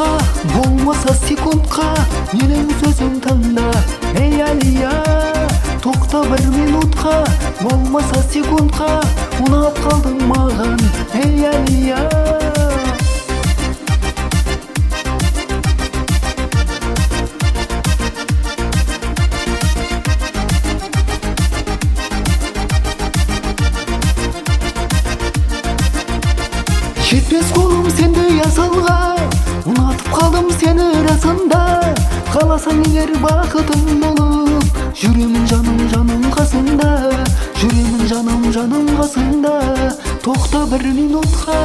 minutqa, bolmasa sekundqa mening sözüm tanda. Ey Aliya, to'xta bir minutqa, bolmasa sekundqa unab qalding magan. Ey Aliya, жетпес қолым сенде ясалға, ұнатып қалдым сені расында. Қаласаң егер бақытым болып, жүремін жаным қасында, жүремін жаным қасында. Тоқта бір минутқа,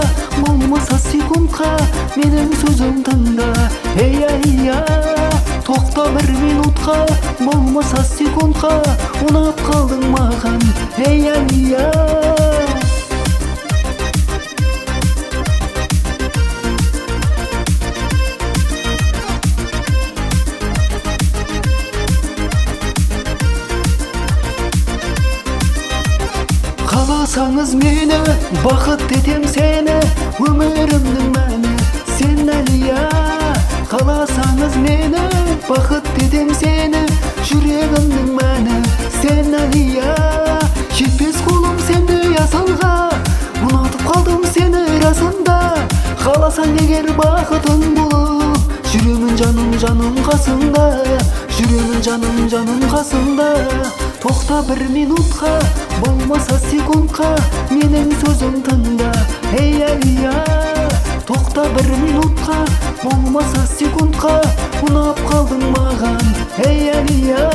болмаса секундқа менің сөзім тыңда. Ей Алия, тоқта бір минутқа, болмаса секундқа ұнап қалдың маған. Ей Алия, қаласаңыз мені, бақыт етем сені, өмірімнің мәні сен Алия. Қаласаңыз мені, бақыт етем сені, жүрегімнің мәні сен Алия. Жетпес қолым сенде ясалға, ұнатып қалдым сені расында. Қаласаң егер бақытың болып, жүремін жаным қасында, жүремін жаным қасында. Тоқта бір минутқа, болмаса секундқа менің сөзім тыңда. Ей Алия, тоқта бір минутқа, болмаса секундқа ұнап қалдың маған. Ей Алия,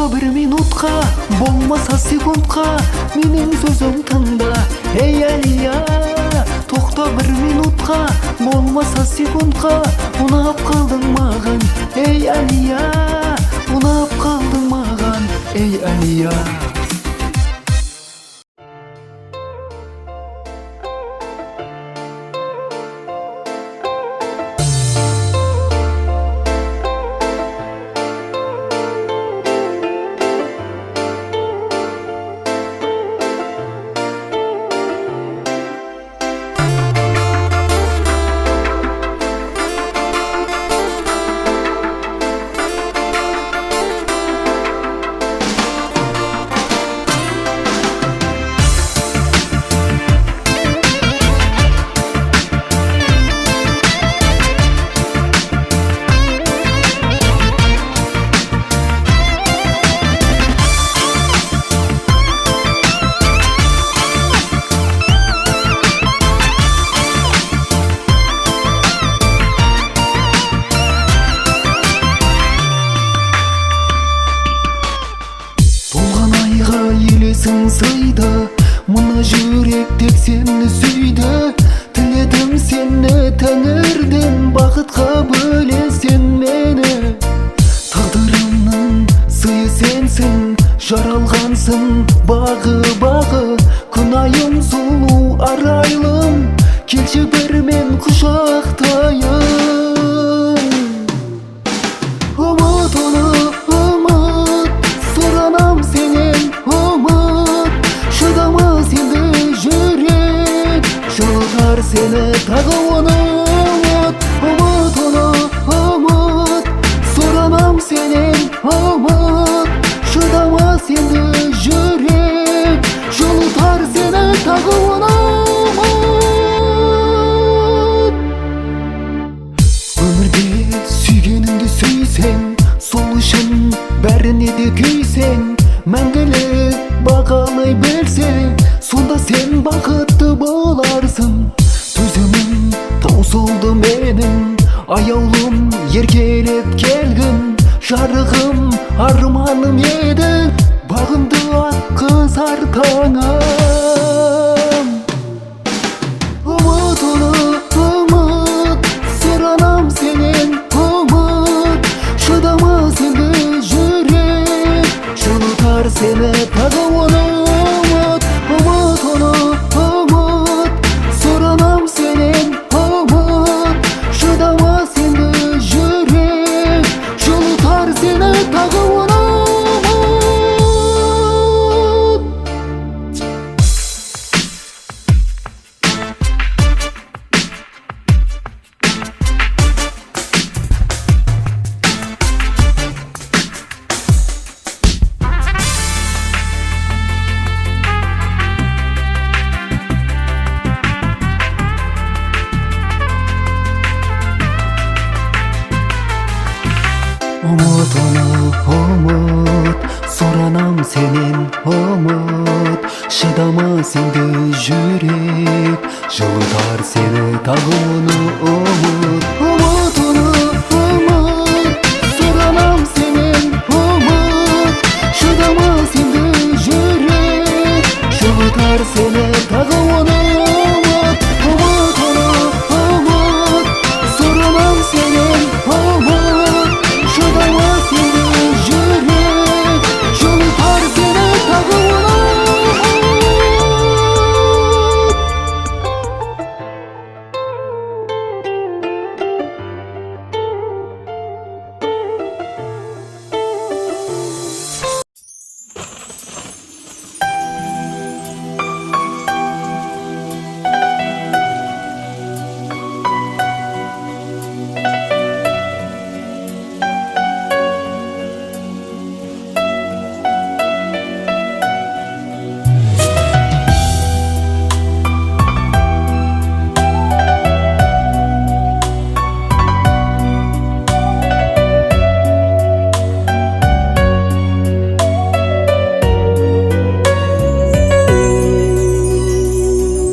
bir minutқа, болмаса секундқа менің сөзім тыңда. Ей Алия, тоқта бір минутқа, болмаса секундқа ұнап қалдың маған. Ей Алия, ұнап қалдың маған. Ей Алия. Елесің сыйды, мына жүрек тек сені сүйді. Тіледім сені тәңірден, бақытқа бөлесен мені. Тағдырымның сыйы сенсің, жаралғансың бағы, күнайым сұлу арайлым, келші бір мен құшақтайын. Ұмыт оны, ұмыт, сұранам сенен ұмыт. Шыдамас енді жүрек, жылытар сені тағы оны ұмыт. Ұмыт оны, ұмыт, сұранам сенен ұмыт. Шыдамас енді жүрек, жылытар сені тағы оны ұмыт. Өмірде сүйгеніңді сүйсең, сол үшін бәріне де күйсең, мәңгілік бағалай білсең, сонда сен бақытты боларсың. Төзімім таусылды менің, аяулым еркелеп келгін, жарығым, арманым едің, бағымды аққыз арқаңам. Ұмыт оны, ұмыт, сұранам сенен ұмыт, шыдамас енді жүрек, жылытар сені тағы оны ұмыт. Ұмыт оны, ұмыт, сұранам сенен ұмыт, шыдамас енді жүрек, жылытар сені тағы оны ұмыт. Umut onu, umut, soranam senin umut, şıdamaz indi yürek, жылытар seni tағы onu umut. Umut onu, umut, soranam senin umut, şıdamaz indi yürek, жылытар seni tағы onu umut. Umut onu, umut, soranam senin umut, şıdamaz indi yürek, жылытар seni tағы onu umut.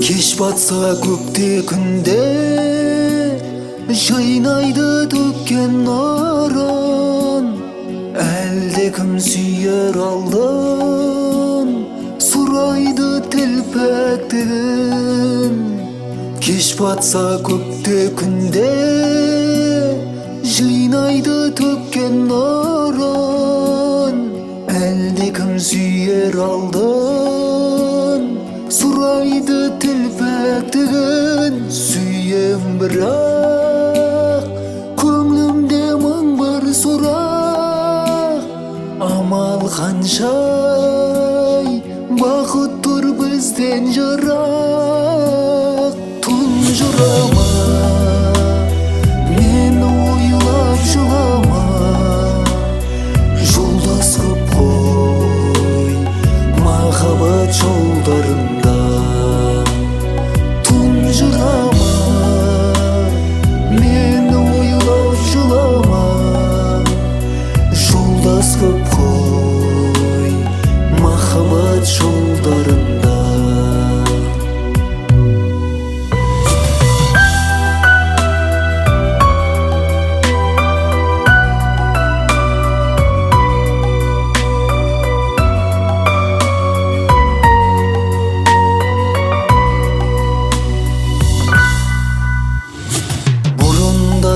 Кеш батса көкте күнде, жайнайды төккен нұрын, әлде кім сүйер алдын, сұрайды тілпәктігін. Кеш батса көкте күнде, жайнайды төккен нұрын, әлде кім сүйер алдын, сұрайды тілпәктігін. Сүйем бірақ көңлімде мың бір сұрақ, амал қаншай бақыт тұр бізден жырақ. Тұнжырама, мені ойлап жылама, жолдас қып қой махаббат жолдарында. Тұнжырама, мені ойлап жылама, жолдас қып қой махаббат жолдарында.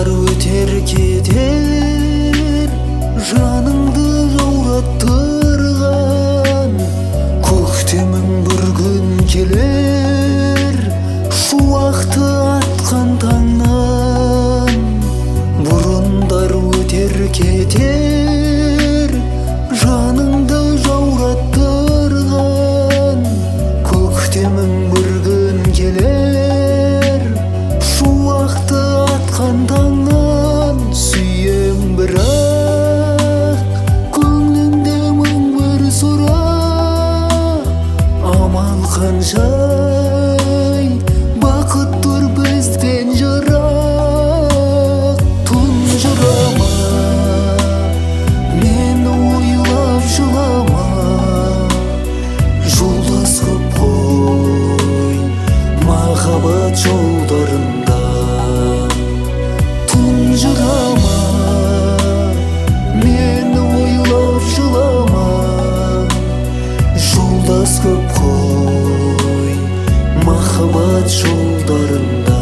Өтер кетер, жаныңды жаураттырған, көктемің бір күн келер, шуақты атқан таңнан. Бұрындар өтер кетер, жаныңды жаураттырған, көктемің бір күн келер, шуақты атқан таңнан. Сүйем бірақ көңлімде мың бір сұрақ, амал қаншай бақыт тұр бізден жырақ. Тұнжырама, мені ойлап жылама, жолдас қып қой махаббат жолдарында. Тұнжырама, махаббат жолдарында.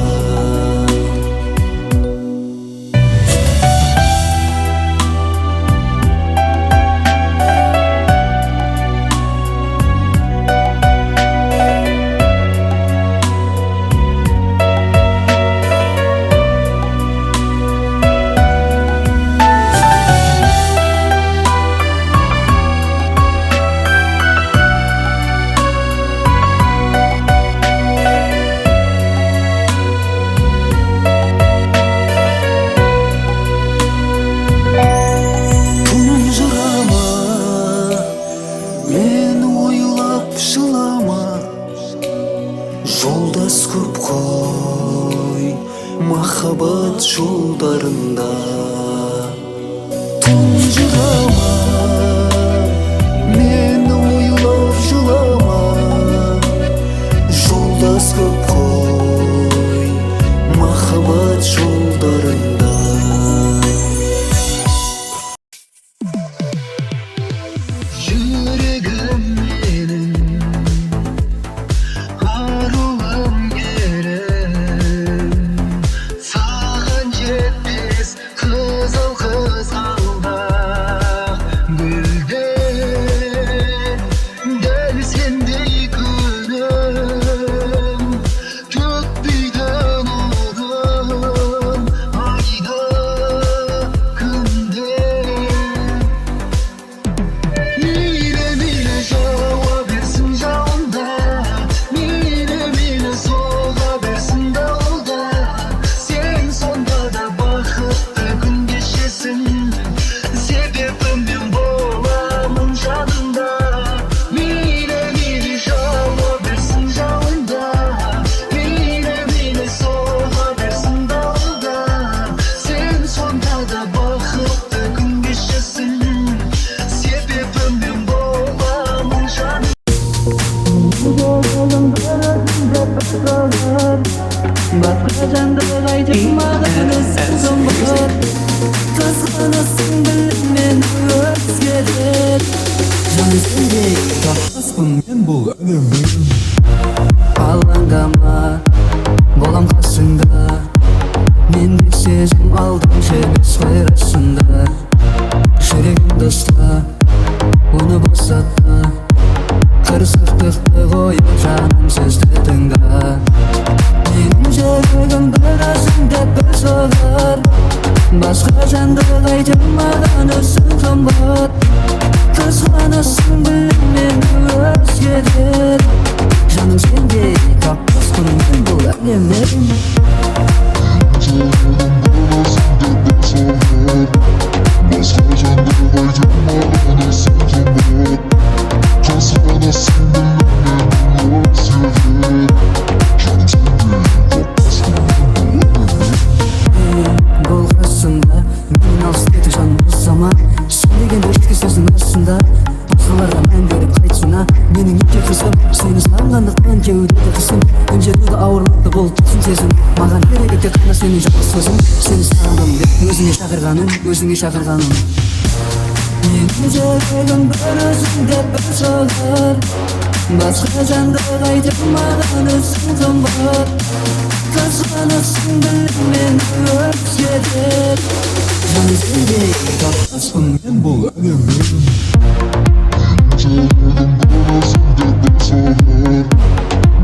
Жолдас көп қой махаббат жолдарында. Тұнжырама, мені ойлап жылама. Жолдас көп қой махаббат жолдарында. Жүрегім менің Başka candır aytmağını zımbır Kızgınısın bilmen özgedir Canı sendek tapmaspın men bul ölümüm Alangama bolam kasında Mendek sezim aldım şebes kayrasında Şeregim dostla onu bosatma Kırsıklıklı koyup canım sözlerinde Benim жүрегім бір өзіңде бір соғар Басқа жандық айтылмаған өзің қымбат Қызғанасың білмен өзгедер Жаным сендей таппаспын мен бұл әлемнен Басқа жандық айтылмаған өзің қымбат Қызғанасың білмен өзгедер Seni sağlamlıktan kevdede kısım Önce duda ağırlıkta bol tutsun sezim Mağan kereketke kına senin жақсы sözüm Seni sağladım деп өзіңе шақырғаным Өзіңе шақырғаным Менің жүрегім бір өзіңде бір соғар Басқа жандық айтылмаған өзің қымбат Қызғанасың білмен өзгедер Жаным сендей таппаспын мен бұл әлемнен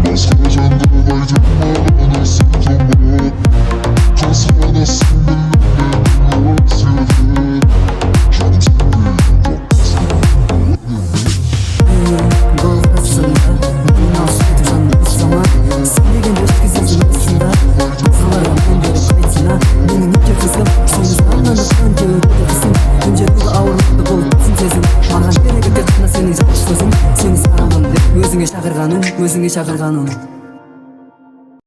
Басқа жандық айтылмаған өзің қымбат Қызғанасың білмен өзгедер Жаным сендей Бұл қасында мен алсайды жаным ұстама Сен деген өткізесің осында Басқаларға мен беріп қайтсына Менің неке қызым Сені сағынғандықтан кеудеде қысым Önce duda ауырлықты бұл түсін сезім Маған керегі тек қана сенің жақсы сөзің Seni sağladım деп өзіңе шақырғаным